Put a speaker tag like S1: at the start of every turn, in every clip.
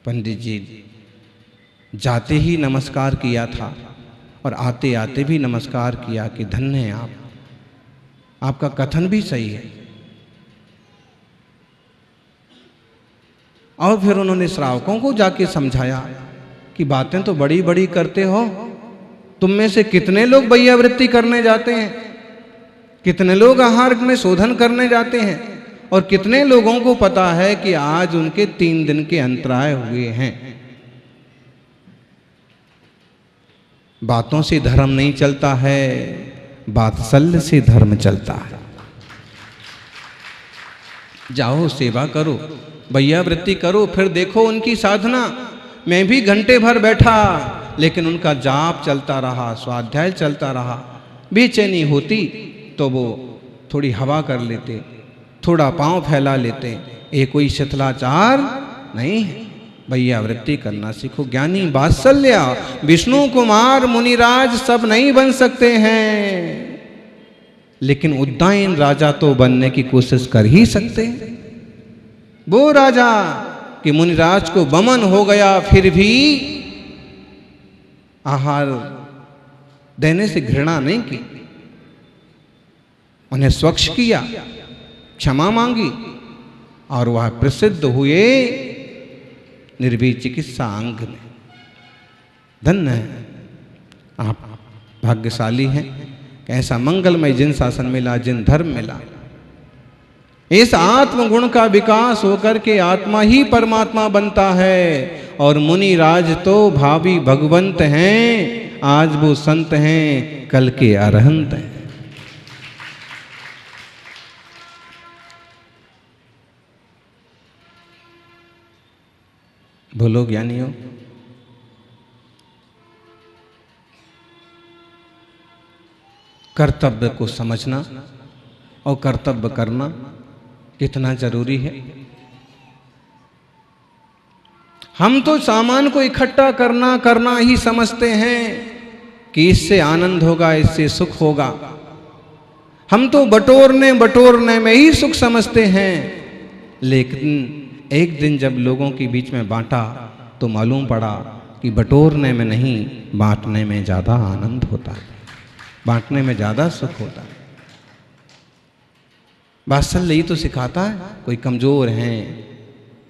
S1: पंडित जी जाते ही नमस्कार किया था और आते आते भी नमस्कार किया कि धन्य हैं आप, आपका कथन भी सही है। और फिर उन्होंने श्रावकों को जाके समझाया कि बातें तो बड़ी बड़ी करते हो, तुम में से कितने लोग वैयावृत्ति करने जाते हैं, कितने लोग आहार में शोधन करने जाते हैं, और कितने लोगों को पता है कि आज उनके 3 दिन के अंतराय हुए हैं। बातों से धर्म नहीं चलता है, वात्सल्य से धर्म चलता है। जाओ सेवा करो, वैयावृत्ति करो, फिर देखो उनकी साधना। मैं भी घंटे भर बैठा, लेकिन उनका जाप चलता रहा, स्वाध्याय चलता रहा। बेचैनी होती तो वो थोड़ी हवा कर लेते, थोड़ा पांव फैला लेते। ये कोई शिथिलाचार नहीं है, वैयावृत्ति करना सीखो। ज्ञानी वात्सल्य विष्णु कुमार मुनिराज सब नहीं बन सकते हैं, लेकिन उद्दायन राजा तो बनने की कोशिश कर ही सकते हैं। वो राजा कि मुनिराज को वमन हो गया, फिर भी आहार देने से घृणा नहीं की, उन्हें स्वच्छ किया, क्षमा मांगी, और वह प्रसिद्ध हुए निर्भीक चिकित्सा अंग में। धन्य है आप, भाग्यशाली हैं कि ऐसा मंगलमय जिन शासन मिला, जिन धर्म मिला। इस आत्मगुण का विकास होकर के आत्मा ही परमात्मा बनता है। और मुनि राज तो भावी भगवंत हैं, आज वो संत हैं, कल के अरहंत हैं। बोलो ज्ञानियों, कर्तव्य को समझना और कर्तव्य करना कितना जरूरी है। हम तो सामान को इकट्ठा करना ही समझते हैं कि इससे आनंद होगा, इससे सुख होगा। हम तो बटोरने में ही सुख समझते हैं। लेकिन एक दिन जब लोगों के बीच में बांटा तो मालूम पड़ा कि बटोरने में नहीं, बांटने में ज़्यादा आनंद होता है, बांटने में ज़्यादा सुख होता है। वात्सल्य ही तो सिखाता है। कोई कमज़ोर हैं,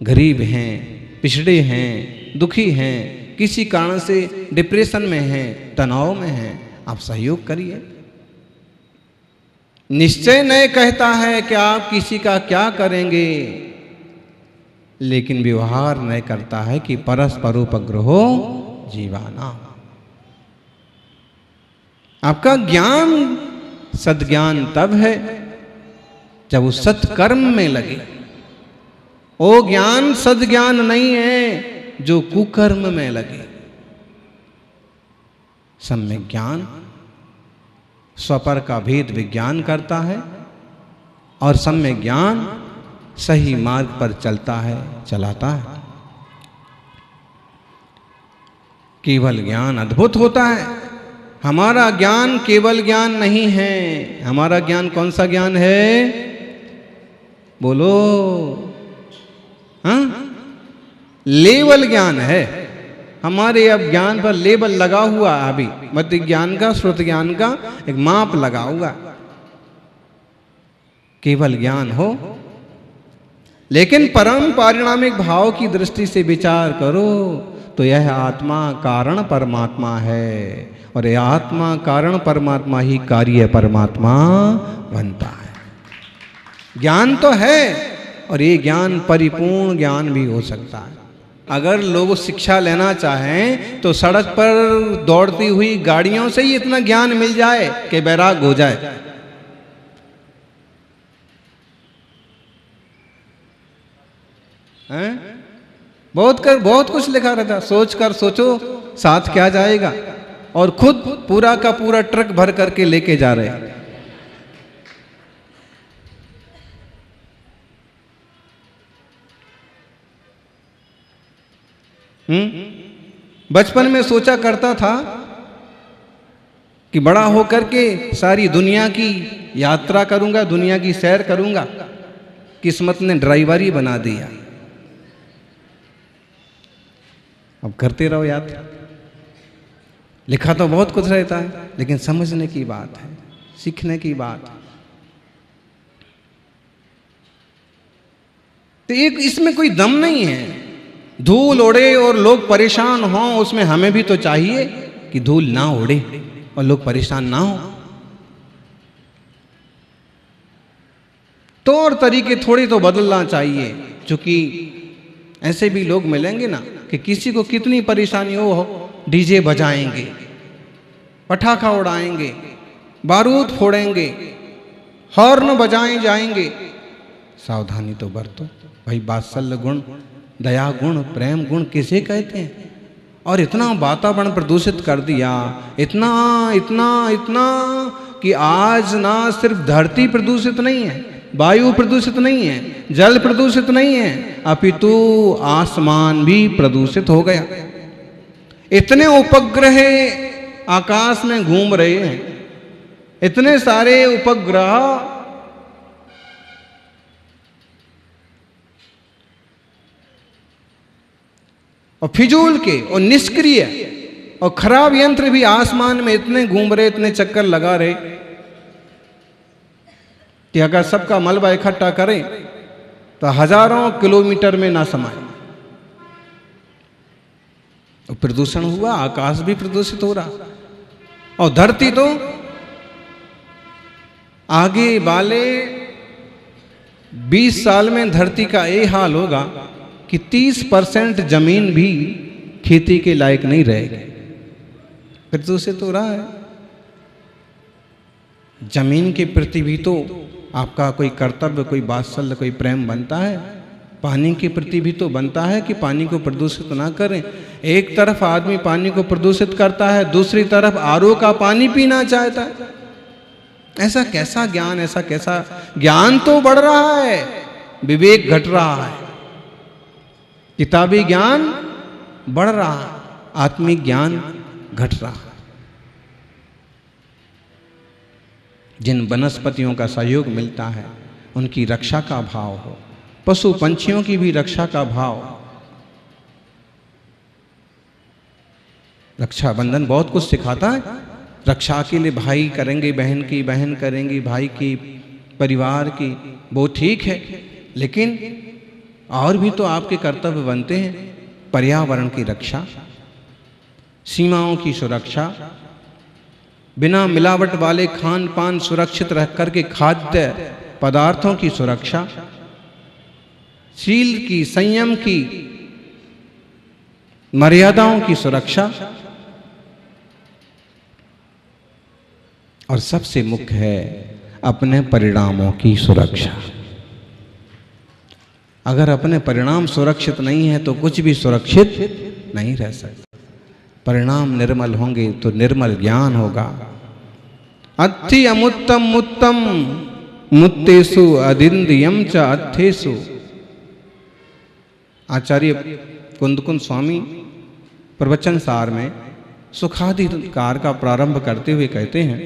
S1: गरीब हैं, पिछड़े हैं, दुखी हैं, किसी कारण से डिप्रेशन में हैं, तनाव में हैं, आप सहयोग करिए। निश्चय नहीं कहता है कि आप किसी का क्या करेंगे, लेकिन व्यवहार नहीं करता है कि परस्परोपग्रहो जीवाना। आपका ज्ञान सद्ज्ञान तब है जब वो सत्कर्म में लगे। वो ज्ञान सद्ज्ञान नहीं है जो कुकर्म में लगे। सम्यक ज्ञान स्वपर का भेद विज्ञान करता है, और सम्यक ज्ञान सही मार्ग पर चलता है, चलाता है। केवल ज्ञान अद्भुत होता है। हमारा ज्ञान केवल ज्ञान नहीं है। हमारा ज्ञान कौन सा ज्ञान है? बोलो। हाँ, लेवल ज्ञान है। हमारे अब ज्ञान पर लेबल लगा हुआ है। अभी मध्य ज्ञान का, श्रुत ज्ञान का एक माप लगा हुआ। केवल ज्ञान हो, लेकिन परम पारिणामिक भाव की दृष्टि से विचार करो तो यह आत्मा कारण परमात्मा है, और यह आत्मा कारण परमात्मा ही कार्य परमात्मा बनता है। ज्ञान तो है, और ये ज्ञान परिपूर्ण ज्ञान भी हो सकता है। अगर लोग शिक्षा लेना चाहें तो सड़क पर दौड़ती हुई गाड़ियों से ही इतना ज्ञान मिल जाए कि बैराग हो जाए। हैं? बहुत कुछ लिखा रहता। सोच कर सोचो साथ क्या जाएगा, और खुद पूरा का पूरा ट्रक भर करके लेके जा रहे। बचपन में सोचा करता था कि बड़ा होकर के सारी दुनिया की यात्रा करूंगा, दुनिया की सैर करूंगा। किस्मत ने ड्राइवर ही बना दिया। अब करते रहो याद। लिखा तो बहुत कुछ रहता है, लेकिन समझने की बात है, सीखने की बात है। तो एक इसमें कोई दम नहीं है। धूल उड़े और लोग परेशान हों, उसमें हमें भी तो चाहिए कि धूल ना उड़े और लोग परेशान ना हो। तौर तरीके थोड़े तो बदलना चाहिए, क्योंकि ऐसे भी लोग मिलेंगे ना कि किसी को कितनी परेशानी हो डीजे बजाएंगे, पटाखा उड़ाएंगे, बारूद फोड़ेंगे, हॉर्न बजाए जाएंगे। सावधानी तो बरतो भाई। वात्सल्य गुण, दया गुण, प्रेम गुण किसे कहते हैं? और इतना वातावरण प्रदूषित कर दिया, इतना इतना इतना कि आज ना सिर्फ धरती प्रदूषित नहीं है, वायु प्रदूषित नहीं है, जल प्रदूषित नहीं है, अपितु आसमान भी प्रदूषित हो गया। इतने उपग्रह आकाश में घूम रहे हैं, इतने सारे उपग्रह, और फिजूल के और निष्क्रिय और खराब यंत्र भी आसमान में इतने घूम रहे, इतने चक्कर लगा रहे कि अगर सबका मलबा इकट्ठा करें तो हजारों किलोमीटर में ना समाए। प्रदूषण हुआ, आकाश भी प्रदूषित हो रहा, और धरती तो आगे वाले 20 साल में धरती का ये हाल होगा कि 30% जमीन भी खेती के लायक नहीं रहेगी। प्रदूषित हो रहा है। जमीन के प्रति भी तो आपका कोई कर्तव्य, कोई वात्सल्य, कोई प्रेम बनता है। पानी के प्रति भी तो बनता है कि पानी को प्रदूषित ना करें। एक तरफ आदमी पानी को प्रदूषित करता है, दूसरी तरफ आरओ का पानी पीना चाहता है। ऐसा कैसा ज्ञान, ऐसा कैसा ज्ञान तो बढ़ रहा है, विवेक घट रहा है। किताबी ज्ञान बढ़ रहा है, आत्मिक ज्ञान घट रहा है। जिन वनस्पतियों का सहयोग मिलता है उनकी रक्षा का भाव हो, पशु पंछियों की भी रक्षा का भाव। रक्षाबंधन बहुत कुछ सिखाता है। रक्षा के लिए भाई करेंगे बहन की, बहन करेंगी भाई की, परिवार की, वो ठीक है, लेकिन और भी तो आपके कर्तव्य बनते हैं। पर्यावरण की रक्षा, सीमाओं की सुरक्षा, बिना मिलावट वाले खान पान सुरक्षित रख करके खाद्य पदार्थों की सुरक्षा, शील की, संयम की, मर्यादाओं की सुरक्षा, और सबसे मुख्य है अपने परिणामों की सुरक्षा। अगर अपने परिणाम सुरक्षित नहीं है तो कुछ भी सुरक्षित नहीं रह सकता। परिणाम निर्मल होंगे तो निर्मल ज्ञान होगा। अत्थि अमुत्तम मुत्तम मुत्तेषु अदिंद्रियम च अत्थेषु। आचार्य कुंदकुंद स्वामी प्रवचन सार में सुखाधिकार का प्रारंभ करते हुए कहते हैं,